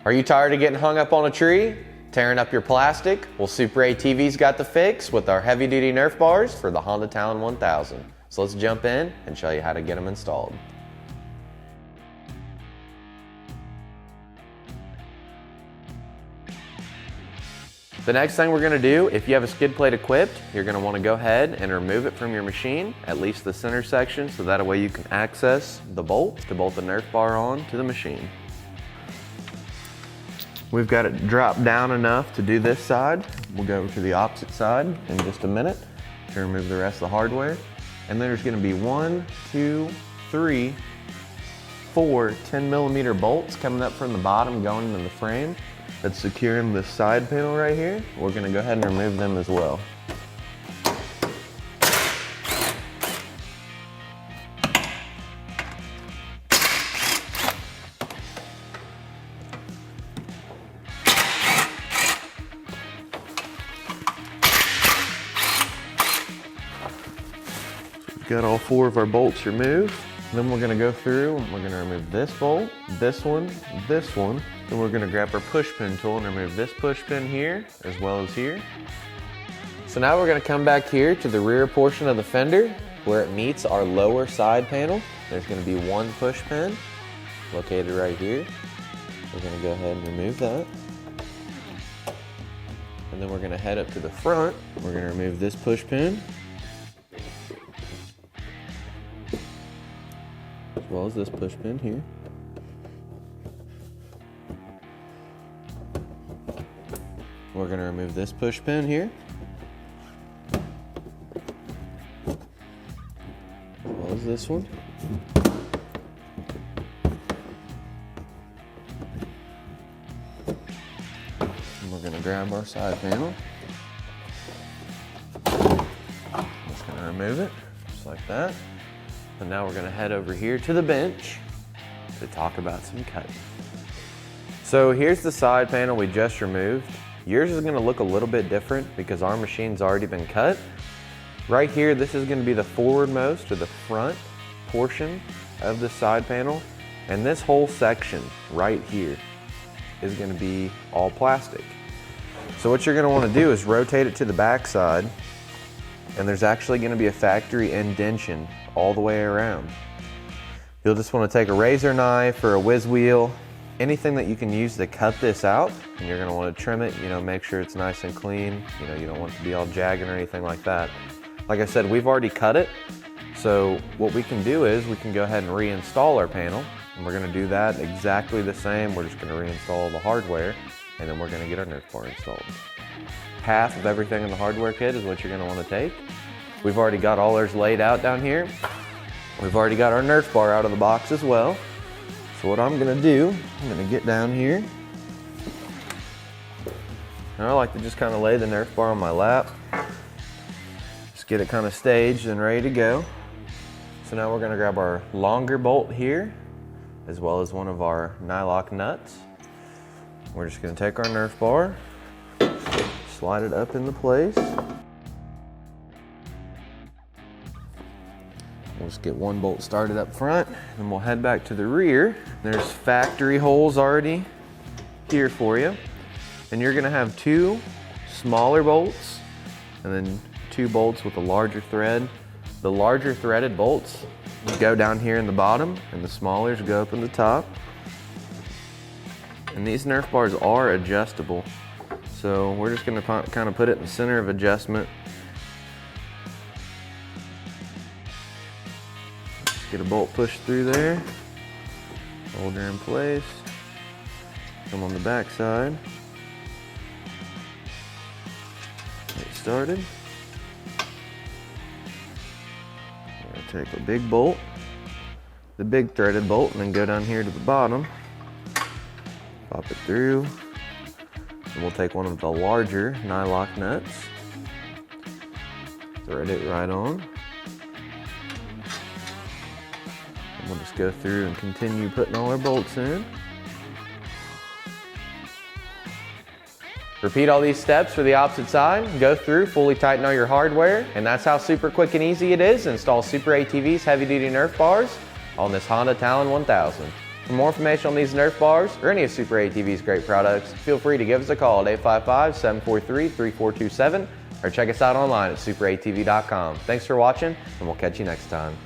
Are you tired of getting hung up on a tree, tearing up your plastic? Well, SuperATV's got the fix with our heavy-duty Nerf bars for the Honda Talon 1000. So let's jump in and show you how to get them installed. The next thing we're gonna do, if you have a skid plate equipped, you're gonna wanna go ahead and remove it from your machine, at least the center section, so that way you can access the bolt to bolt the Nerf bar on to the machine. We've got it dropped down enough to do this side. We'll go over to the opposite side in just a minute to remove the rest of the hardware. And then there's gonna be 1, 2, 3, 4 10mm bolts coming up from the bottom going into the frame that's securing the side panel right here. We're gonna go ahead and remove them as well. Got all 4 of our bolts removed. Then we're gonna go through and we're gonna remove this bolt, this one. Then we're gonna grab our push pin tool and remove this push pin here, as well as here. So now we're gonna come back here to the rear portion of the fender where it meets our lower side panel. There's gonna be 1 push pin located right here. We're gonna go ahead and remove that. And then we're gonna head up to the front. We're gonna remove this push pin, as well as this push pin here. We're going to remove this push pin here, as well as this one. And we're going to grab our side panel. Just going to remove it, just like that. And now we're gonna head over here to the bench to talk about some cutting. So here's the side panel we just removed. Yours is gonna look a little bit different because our machine's already been cut. Right here, this is gonna be the forwardmost or the front portion of the side panel. And this whole section right here is gonna be all plastic. So what you're gonna wanna do is rotate it to the back side, and there's actually gonna be a factory indentation all the way around. You'll just want to take a razor knife or a whiz wheel, anything that you can use to cut this out, and you're going to want to trim it, make sure it's nice and clean. You don't want it to be all jagged or anything like that. Like I said, we've already cut it, so what we can do is we can go ahead and reinstall our panel, and we're going to do that exactly the same. We're just going to reinstall the hardware, and then we're going to get our Nerf bar installed. Half of everything in the hardware kit is what you're going to want to take. We've already got all ours laid out down here. We've already got our Nerf bar out of the box as well. So what I'm gonna do, I'm gonna get down here. And I like to just kind of lay the Nerf bar on my lap. Just get it kind of staged and ready to go. So now we're gonna grab our longer bolt here, as well as one of our nylock nuts. We're just gonna take our Nerf bar, slide it up into place. We'll just get 1 bolt started up front, and we'll head back to the rear. There's factory holes already here for you. And you're gonna have 2 smaller bolts, and then 2 bolts with a larger thread. The larger threaded bolts go down here in the bottom, and the smallers go up in the top. And these Nerf bars are adjustable. So we're just gonna kind of put it in the center of adjustment. Get a bolt pushed through there, hold her in place, come on the back side, get started. We're gonna take a big bolt, the big threaded bolt, and then go down here to the bottom, pop it through, and we'll take one of the larger nylock nuts, thread it right on. We'll just go through and continue putting all our bolts in. Repeat all these steps for the opposite side. Go through, fully tighten all your hardware, and that's how super quick and easy it is to install SuperATV's heavy-duty Nerf bars on this Honda Talon 1000. For more information on these Nerf bars or any of SuperATV's great products, feel free to give us a call at 855-743-3427 or check us out online at superatv.com. Thanks for watching, and we'll catch you next time.